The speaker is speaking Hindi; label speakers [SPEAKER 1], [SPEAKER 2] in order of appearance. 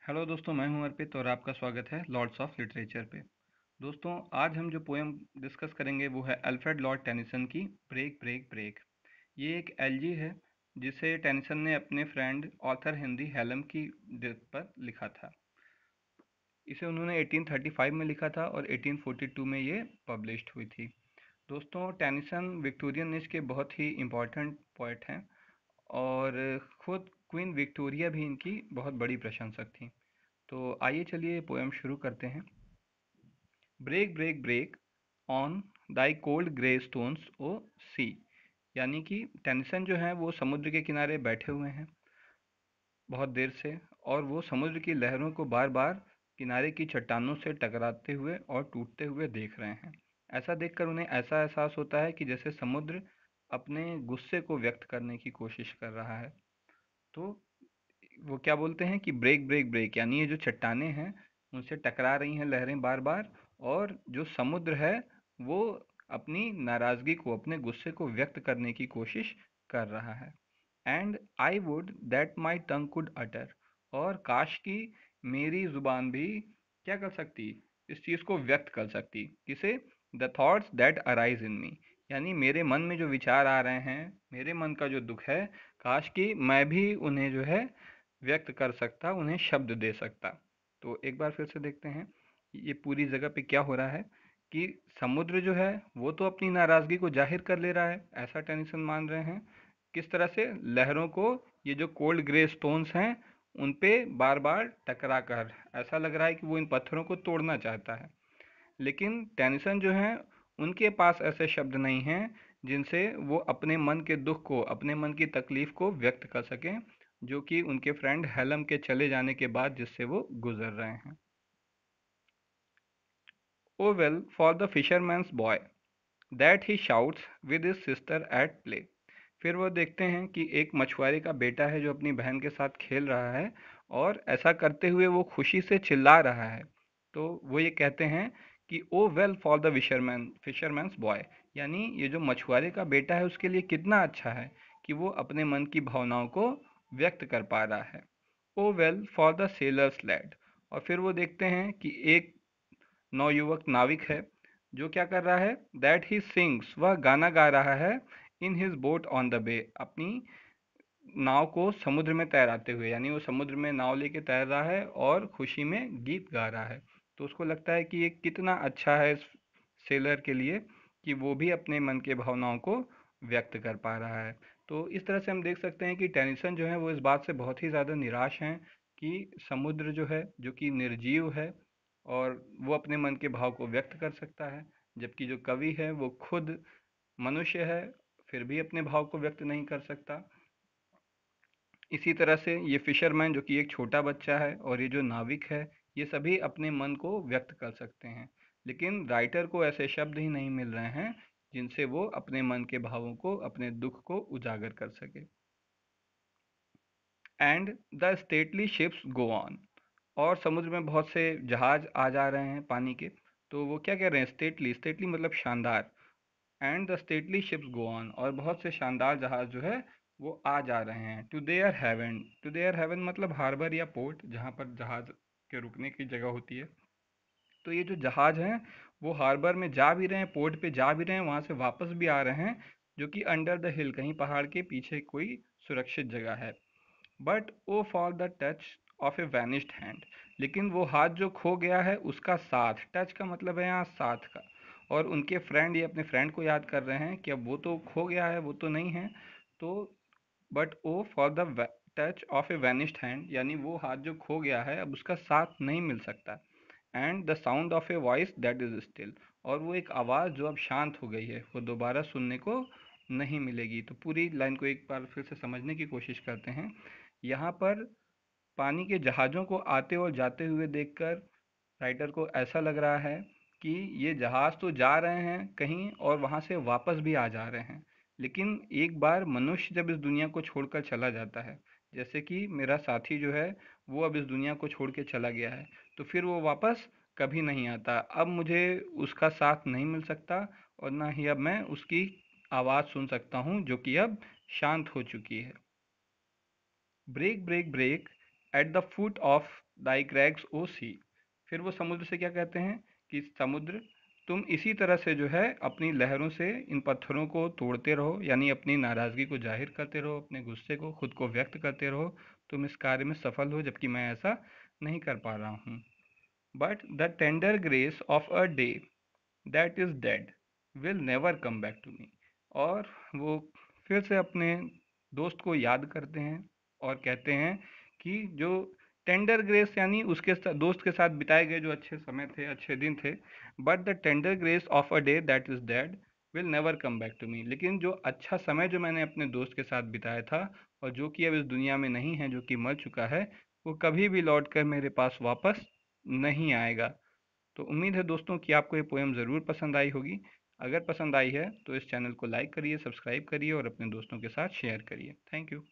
[SPEAKER 1] हेलो दोस्तों, मैं हूं अर्पित और आपका स्वागत है लॉर्ड्स ऑफ लिटरेचर पे। दोस्तों, आज हम जो पोएम डिस्कस करेंगे वो है अल्फ्रेड लॉर्ड टेनिसन की ब्रेक ब्रेक ब्रेक। ये एक एलजी है जिसे टेनिसन ने अपने फ्रेंड ऑथर हेनरी हेलम की डेथ पर लिखा था। इसे उन्होंने 1835 में लिखा था और 1842 में ये पब्लिश्ड हुई थी। दोस्तों, टेनिसन विक्टोरियन एज के बहुत ही इम्पोर्टेंट पोएट हैं और खुद क्वीन विक्टोरिया भी इनकी बहुत बड़ी प्रशंसक थी। तो आइए चलिए पोएम शुरू करते हैं। Break break break on thy cold grey stones O sea. यानी कि टेनिसन जो है वो समुद्र के किनारे बैठे हुए हैं बहुत देर से, और वो समुद्र की लहरों को बार बार किनारे की चट्टानों से टकराते हुए और टूटते हुए देख रहे हैं। ऐसा देखकर उन्हें ऐसा एहसास होता है कि जैसे समुद्र अपने गुस्से को व्यक्त करने की कोशिश कर रहा है। तो वो क्या बोलते हैं कि ब्रेक ब्रेक ब्रेक, यानी ये जो चट्टानें हैं उनसे टकरा रही हैं लहरें बार बार, और जो समुद्र है वो अपनी नाराजगी को, अपने गुस्से को व्यक्त करने की कोशिश कर रहा है। And I would that my tongue could utter, और काश की मेरी जुबान भी क्या कर सकती, इस चीज़ को व्यक्त कर सकती। किसे? The thoughts that arise in me, यानी मेरे मन में जो विचार आ रहे हैं, मेरे मन का जो दुख है, काश कि मैं भी उन्हें जो है व्यक्त कर सकता, उन्हें शब्द दे सकता। तो एक बार फिर से देखते हैं ये पूरी जगह पे क्या हो रहा है कि समुद्र जो है वो तो अपनी नाराज़गी को जाहिर कर ले रहा है, ऐसा टेनिसन मान रहे हैं। किस तरह से? लहरों को, ये जो कोल्ड ग्रे स्टोन्स हैं उन पे बार बार टकरा कर ऐसा लग रहा है कि वो इन पत्थरों को तोड़ना चाहता है। लेकिन टेनिसन जो हैं उनके पास ऐसे शब्द नहीं हैं जिनसे वो अपने मन के दुख को, अपने मन की तकलीफ को व्यक्त कर सकें, जो कि उनके फ्रेंड हेलम के चले जाने के बाद जिससे वो गुजर रहे हैं। O well for the fisherman's boy that he shouts with his sister at play. फिर वो देखते हैं कि एक मछुआरे का बेटा है जो अपनी बहन के साथ खेल रहा है, और ऐसा करते हुए वो खुशी से चिल्ला रहा है। तो वो ये कहते हैं कि O well for the fisherman's boy, यानी ये जो मछुआरे का बेटा है उसके लिए कितना अच्छा है कि वो अपने मन की भावनाओं को व्यक्त कर पा रहा है। O well for the sailor's lad. और फिर वो देखते हैं कि एक नवयुवक नाविक है जो क्या कर रहा है, दैट ही सिंग्स, वह गाना गा रहा है, in his boat on the bay, अपनी नाव को समुद्र में तैराते हुए, यानी वो समुद्र में नाव लेके तैर रहा है और खुशी में गीत गा रहा है। तो उसको लगता है कि ये कितना अच्छा है इस सेलर के लिए कि वो भी अपने मन के भावनाओं को व्यक्त कर पा रहा है। तो इस तरह से हम देख सकते हैं कि टेनिसन जो है वो इस बात से बहुत ही ज़्यादा निराश हैं कि समुद्र जो है, जो कि निर्जीव है, और वो अपने मन के भाव को व्यक्त कर सकता है, जबकि जो कवि है वो खुद मनुष्य है, फिर भी अपने भाव को व्यक्त नहीं कर सकता। इसी तरह से ये फिशरमैन जो कि एक छोटा बच्चा है, और ये जो नाविक है, ये सभी अपने मन को व्यक्त कर सकते हैं, लेकिन राइटर को ऐसे शब्द ही नहीं मिल रहे हैं जिनसे वो अपने मन के भावों को, अपने दुख को उजागर कर सके। And the stately ships go on, और समुद्र में बहुत से जहाज आ जा रहे हैं पानी के। तो वो क्या कह रहे हैं? स्टेटली, स्टेटली मतलब शानदार। And the stately ships go on, और बहुत से शानदार जहाज जो है वो आ जा रहे हैं। To their haven, to their haven मतलब हार्बर या पोर्ट, जहाँ पर जहाज के रुकने की जगह होती है। तो ये जो जहाज हैं वो हार्बर में जा भी रहे हैं, पोर्ट पे जा भी रहे हैं, वहाँ से वापस भी आ रहे हैं, जो कि अंडर द हिल, कहीं पहाड़ के पीछे कोई सुरक्षित जगह है। But o for the touch of a vanished hand, लेकिन वो हाथ जो खो गया है उसका साथ, टच का मतलब है यहाँ साथ का। और उनके फ्रेंड, ये अपने फ्रेंड को याद कर रहे हैं कि अब वो तो खो गया है, वो तो नहीं है। तो but o for the touch of a vanished hand, यानी वो हाथ जो खो गया है अब उसका साथ नहीं मिल सकता। And the sound of a voice that is still, और वो एक आवाज़ जो अब शांत हो गई है, वो दोबारा सुनने को नहीं मिलेगी। तो पूरी लाइन को एक बार फिर से समझने की कोशिश करते हैं। यहाँ पर पानी के जहाज़ों को आते और जाते हुए देखकर राइटर को ऐसा लग रहा है कि ये जहाज़ तो जा रहे हैं कहीं और वहाँ से वापस भी आ जा रहे हैं, लेकिन एक बार मनुष्य जब इस दुनिया को छोड़कर चला जाता है, जैसे कि मेरा साथी जो है वो अब इस दुनिया को छोड़ के चला गया है, तो फिर वो वापस कभी नहीं आता। अब मुझे उसका साथ नहीं मिल सकता, और ना ही अब मैं उसकी आवाज़ सुन सकता हूँ जो कि अब शांत हो चुकी है। Break break break at the foot of thy crags O sea. फिर वो समुद्र से क्या कहते हैं कि समुद्र, तुम इसी तरह से जो है अपनी लहरों से इन पत्थरों को तोड़ते रहो, यानी अपनी नाराज़गी को जाहिर करते रहो, अपने गुस्से को खुद को व्यक्त करते रहो, तुम इस कार्य में सफल हो, जबकि मैं ऐसा नहीं कर पा रहा हूँ। But the tender grace of a day that is dead will never come back to me. और वो फिर से अपने दोस्त को याद करते हैं और कहते हैं कि जो टेंडर ग्रेस यानी उसके दोस्त के साथ बिताए गए जो अच्छे समय थे, अच्छे दिन थे, but the tender grace of a day that is dead will never come back to me. लेकिन जो अच्छा समय जो मैंने अपने दोस्त के साथ बिताया था और जो कि अब इस दुनिया में नहीं है, जो कि मर चुका है, वो कभी भी लौट कर मेरे पास वापस नहीं आएगा। तो उम्मीद है दोस्तों कि आपको ये पोएम ज़रूर पसंद आई होगी। अगर पसंद आई है तो इस चैनल को लाइक करिए, सब्सक्राइब करिए और अपने दोस्तों के साथ शेयर करिए। Thank you.